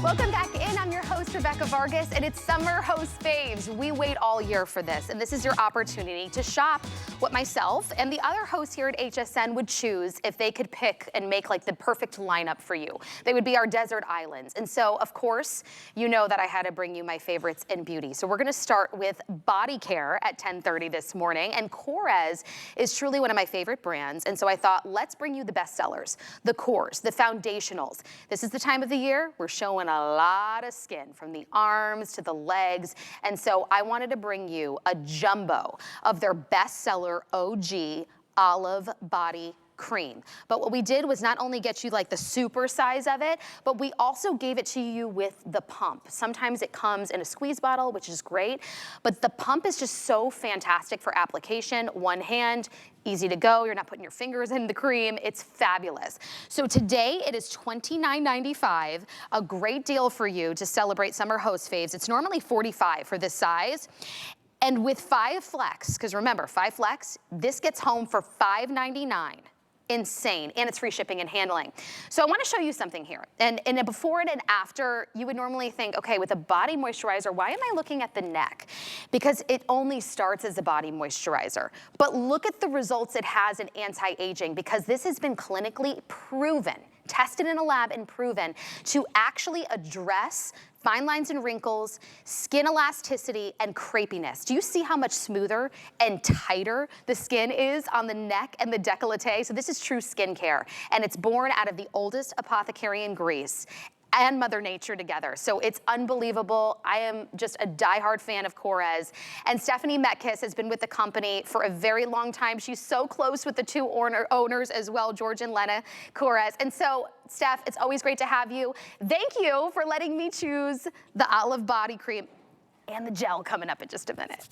Welcome back in. I'm your host, Rebecca Vargas, and it's Summer Host Faves. We wait all year for this, and this is your opportunity to shop what myself and the other hosts here at HSN would choose if they could pick and make like the perfect lineup for you. They would be our desert islands. And so, of course, you know that I had to bring you my favorites in beauty. So we're gonna start with body care at 10:30 this morning, and Korres is truly one of my favorite brands. And so I thought, let's bring you the best sellers, the cores, the foundationals. This is the time of the year we're showing a lot of skin from the arms to the legs. And so I wanted to bring you a jumbo of their bestseller OG olive body cream. But what we did was not only get you like the super size of it, but we also gave it to you with the pump. Sometimes it comes in a squeeze bottle, which is great, but the pump is just so fantastic for application. One hand, easy to go. You're not putting your fingers in the cream. It's fabulous. So today it is $29.95, a great deal for you to celebrate Summer Host Faves. It's normally $45 for this size. And with 5 flex, because remember, 5 flex, this gets home for $5.99. Insane, and it's free shipping and handling. So I wanna show you something here. And a before and an after, you would normally think, okay, with a body moisturizer, why am I looking at the neck? Because it only starts as a body moisturizer. But look at the results it has in anti-aging, because this has been clinically proven, tested in a lab and proven to actually address fine lines and wrinkles, skin elasticity, and crepiness. Do you see how much smoother and tighter the skin is on the neck and the décolleté? So this is true skincare, and it's born out of the oldest apothecary in Greece and Mother Nature together. So it's unbelievable. I am just a diehard fan of Korres. And Stephanie Metkis has been with the company for a very long time. She's so close with the two owners as well, George and Lena Korres. And so, Steph, it's always great to have you. Thank you for letting me choose the olive body cream and the gel coming up in just a minute.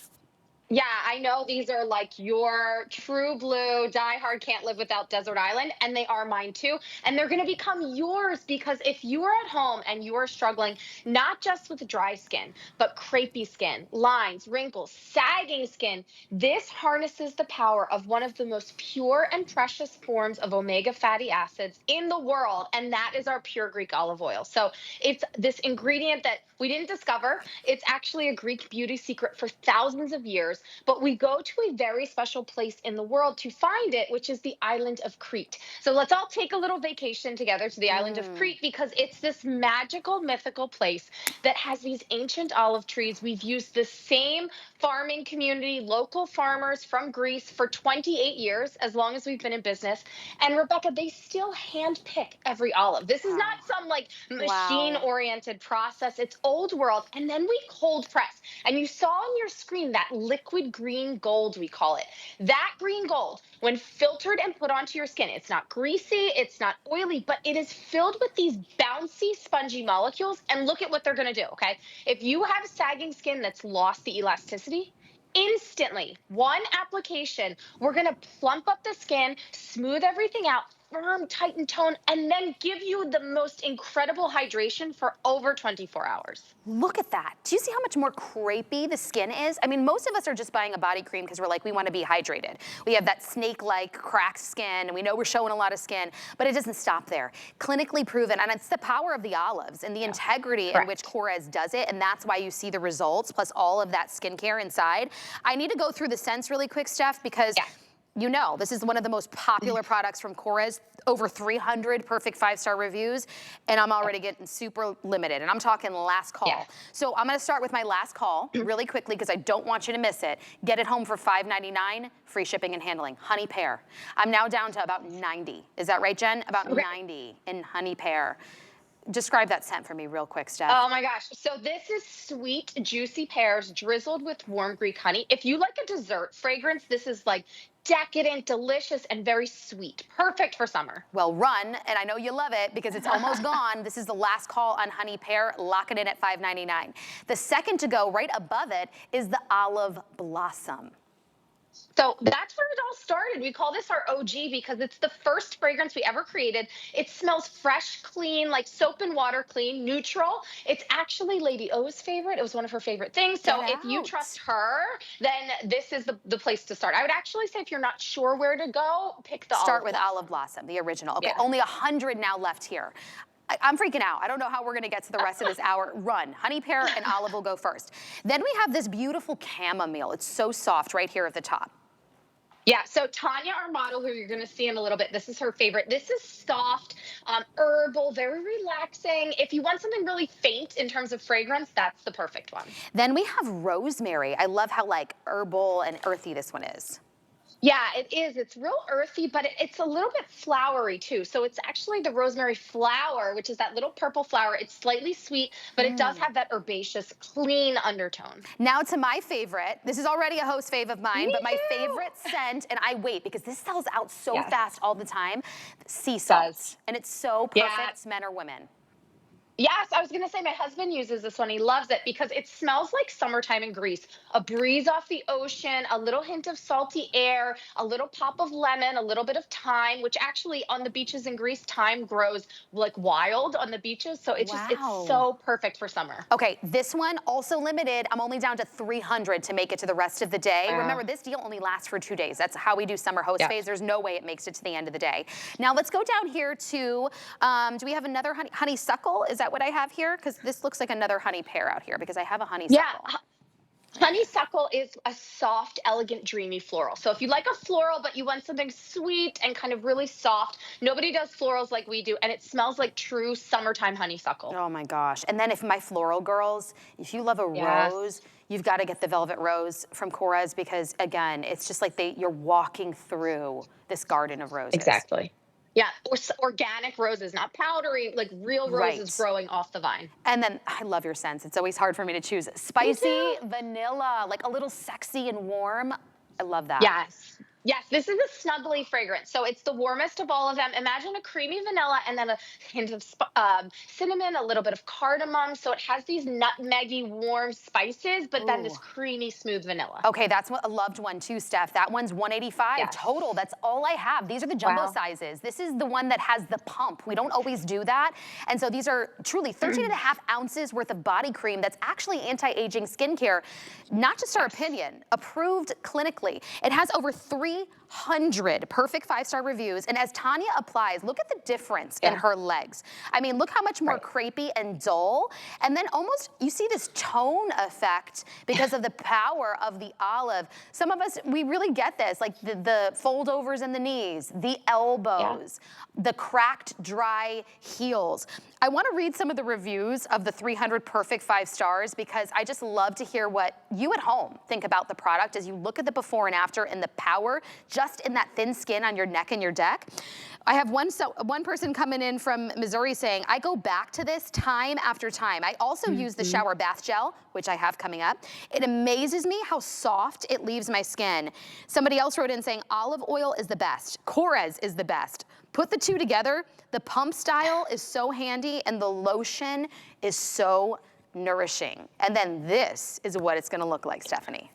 Yeah, I know these are like your true blue, diehard, can't live without desert island, and they are mine too. And they're going to become yours because if you are at home and you are struggling, not just with dry skin, but crepey skin, lines, wrinkles, sagging skin, this harnesses the power of one of the most pure and precious forms of omega fatty acids in the world, and that is our pure Greek olive oil. So it's this ingredient that we didn't discover. It's actually a Greek beauty secret for thousands of years. But we go to a very special place in the world to find it, which is the island of Crete. So let's all take a little vacation together to the island of Crete because it's this magical, mythical place that has these ancient olive trees. We've used the same farming community, local farmers from Greece for 28 years, as long as we've been in business. And Rebecca, they still hand pick every olive. This is not some like machine-oriented process. It's old world. And then we cold press. And you saw on your screen that liquid green gold, we call it. That green gold, when filtered and put onto your skin, it's not greasy, it's not oily, but it is filled with these bouncy, spongy molecules. And look at what they're going to do, okay? If you have sagging skin that's lost the elasticity, instantly, one application, we're going to plump up the skin, smooth everything out, firm, tight, and tone, and then give you the most incredible hydration for over 24 hours. Look at that. Do you see how much more crepey the skin is? I mean, most of us are just buying a body cream because we're like, we want to be hydrated. We have that snake-like cracked skin, and we know we're showing a lot of skin, but it doesn't stop there. Clinically proven, and it's the power of the olives and the integrity in which Korres does it, and that's why you see the results, plus all of that skincare inside. I need to go through the scents really quick, Steph, because you know, this is one of the most popular products from Korres, over 300 perfect 5-star reviews, and I'm already getting super limited, and I'm talking last call. So I'm gonna start with my last call really quickly because I don't want you to miss it. Get it home for $5.99, free shipping and handling. Honey pear. I'm now down to about 90. Is that right, Jen? About 90 in honey pear. Describe that scent for me real quick, Steph. Oh my gosh. So this is sweet, juicy pears drizzled with warm Greek honey. If you like a dessert fragrance, this is like decadent, delicious, and very sweet. Perfect for summer. Well, run, and I know you love it because it's almost gone. This is the last call on honey pear. Lock it in at $5.99. The second to go right above it is the olive blossom. So that's where it all started. We call this our OG because it's the first fragrance we ever created. It smells fresh, clean, like soap and water clean, neutral. It's actually Lady O's favorite. It was one of her favorite things. So if you trust her, then this is the place to start. I would actually say if you're not sure where to go, pick the Start with olive blossom, the original. Okay, only 100 now left here. I'm freaking out. I don't know how we're gonna get to the rest of this hour. Run. Honey pear and olive will go first. Then we have this beautiful chamomile. It's so soft right here at the top. Yeah, so Tanya, our model, who you're going to see in a little bit, this is her favorite. This is soft, herbal, very relaxing. If you want something really faint in terms of fragrance, that's the perfect one. Then we have rosemary. I love how like herbal and earthy this one is. Yeah, it is. It's real earthy, but it's a little bit flowery too. So it's actually the rosemary flower, which is that little purple flower. It's slightly sweet, but it does have that herbaceous, clean undertone. Now to my favorite. This is already a host fave of mine, Me but my too. favorite scent, and I wait because this sells out so Yes. fast all the time, sea salt. And it's so perfect, Yeah. men or women. Yes, I was going to say my husband uses this one. He loves it because it smells like summertime in Greece. A breeze off the ocean, a little hint of salty air, a little pop of lemon, a little bit of thyme, which actually on the beaches in Greece, thyme grows like wild on the beaches. So it's just, it's so perfect for summer. Okay, this one also limited. I'm only down to 300 to make it to the rest of the day. Remember, this deal only lasts for 2 days. That's how we do summer host phase. There's no way it makes it to the end of the day. Now let's go down here to, do we have another honeysuckle? Is that what I have here? Because this looks like another honey pear out here because I have a honeysuckle. Yeah. Honeysuckle is a soft, elegant, dreamy floral. So if you like a floral, but you want something sweet and kind of really soft, nobody does florals like we do, and it smells like true summertime honeysuckle. Oh my gosh. And then if my floral girls, if you love a rose, you've got to get the velvet rose from Korres because again, it's just like you're walking through this garden of roses. Exactly. Yeah, or organic roses, not powdery, like real roses growing off the vine. And then I love your scents. It's always hard for me to choose. Spicy vanilla, like a little sexy and warm. I love that. Yes. Yes, this is a snuggly fragrance. So it's the warmest of all of them. Imagine a creamy vanilla and then a hint of cinnamon, a little bit of cardamom. So it has these nutmeggy, warm spices, but then this creamy, smooth vanilla. Okay, that's a loved one too, Steph. That one's 185 total. That's all I have. These are the jumbo sizes. This is the one that has the pump. We don't always do that. And so these are truly 13 and a half ounces worth of body cream that's actually anti-aging skincare. Not just our opinion, approved clinically. It has over 300 perfect 5-star reviews. And as Tanya applies, look at the difference in her legs. I mean, look how much more crepey and dull. And then almost, you see this tone effect because of the power of the olive. Some of us, we really get this, like the fold overs in the knees, the elbows, the cracked, dry heels. I want to read some of the reviews of the 300 perfect 5 stars because I just love to hear what you at home think about the product as you look at the before and after and the power just in that thin skin on your neck and your deck. I have one person coming in from Missouri saying, I go back to this time after time. I also use the shower bath gel, which I have coming up. It amazes me how soft it leaves my skin. Somebody else wrote in saying, olive oil is the best. Korres is the best. Put the two together, the pump style is so handy and the lotion is so nourishing. And then this is what it's gonna look like, Stephanie.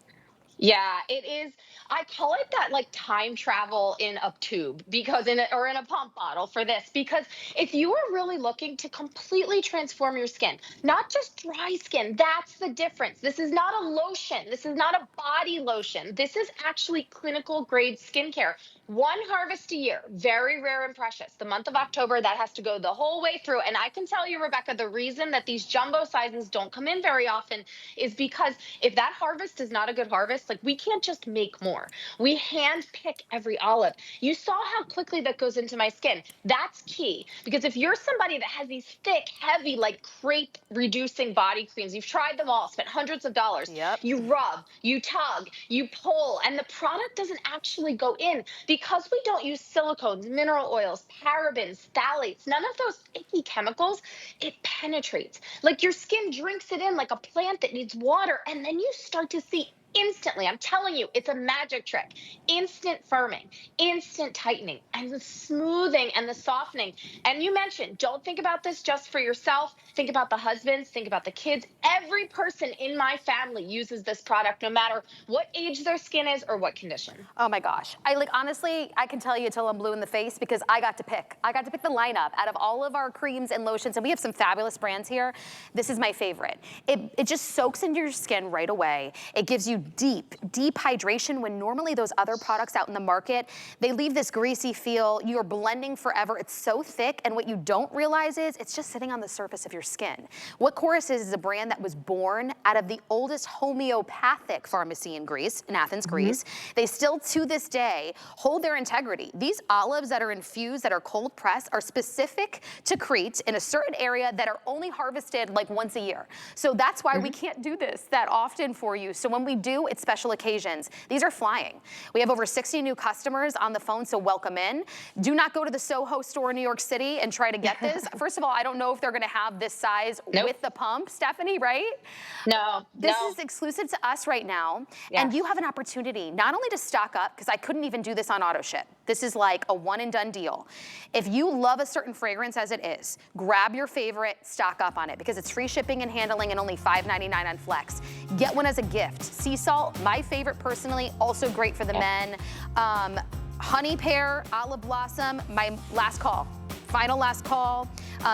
Yeah, it is. I call it that like time travel in a tube because or in a pump bottle for this, because if you are really looking to completely transform your skin, not just dry skin, that's the difference. This is not a lotion. This is not a body lotion. This is actually clinical grade skincare. One harvest a year, very rare and precious. The month of October, that has to go the whole way through. And I can tell you, Rebecca, the reason that these jumbo sizes don't come in very often is because if that harvest is not a good harvest, like we can't just make more. We hand pick every olive. You saw how quickly that goes into my skin. That's key, because if you're somebody that has these thick, heavy, like crepe reducing body creams, you've tried them all, spent hundreds of dollars. You rub, you tug, you pull, and the product doesn't actually go in because we don't use silicones, mineral oils, parabens, phthalates, none of those icky chemicals. It penetrates. Like your skin drinks it in like a plant that needs water, and then you start to see instantly, I'm telling you, it's a magic trick. Instant firming, instant tightening, and the smoothing and the softening. And you mentioned, don't think about this just for yourself. Think about the husbands, think about the kids. Every person in my family uses this product, no matter what age their skin is or what condition. Oh my gosh. Honestly, I can tell you till I'm blue in the face because I got to pick. I got to pick the lineup out of all of our creams and lotions, and we have some fabulous brands here. This is my favorite. It just soaks into your skin right away. It gives you deep hydration when normally those other products out in the market, they leave this greasy feel. You're blending forever. It's so thick, and what you don't realize is it's just sitting on the surface of your skin. What Korres is a brand that was born out of the oldest homeopathic pharmacy in Greece, in Athens, Greece. They still, to this day, hold their integrity. These olives that are infused, that are cold pressed, are specific to Crete in a certain area that are only harvested like once a year. So that's why we can't do this that often for you. So when we do, it's special occasions. These are flying. We have over 60 new customers on the phone, so welcome in. Do not go to the Soho store in New York City and try to get this. First of all, I don't know if they're gonna have this size with the pump, Stephanie, right? No. This is exclusive to us right now. Yes. And you have an opportunity not only to stock up, because I couldn't even do this on auto ship. This is like a one and done deal. If you love a certain fragrance as it is, grab your favorite, stock up on it, because it's free shipping and handling and only $5.99 on Flex. Get one as a gift. Sea salt, my favorite personally, also great for the men. Honey pear, olive blossom, my last call. Final last call.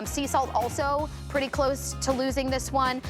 Sea salt also pretty close to losing this one.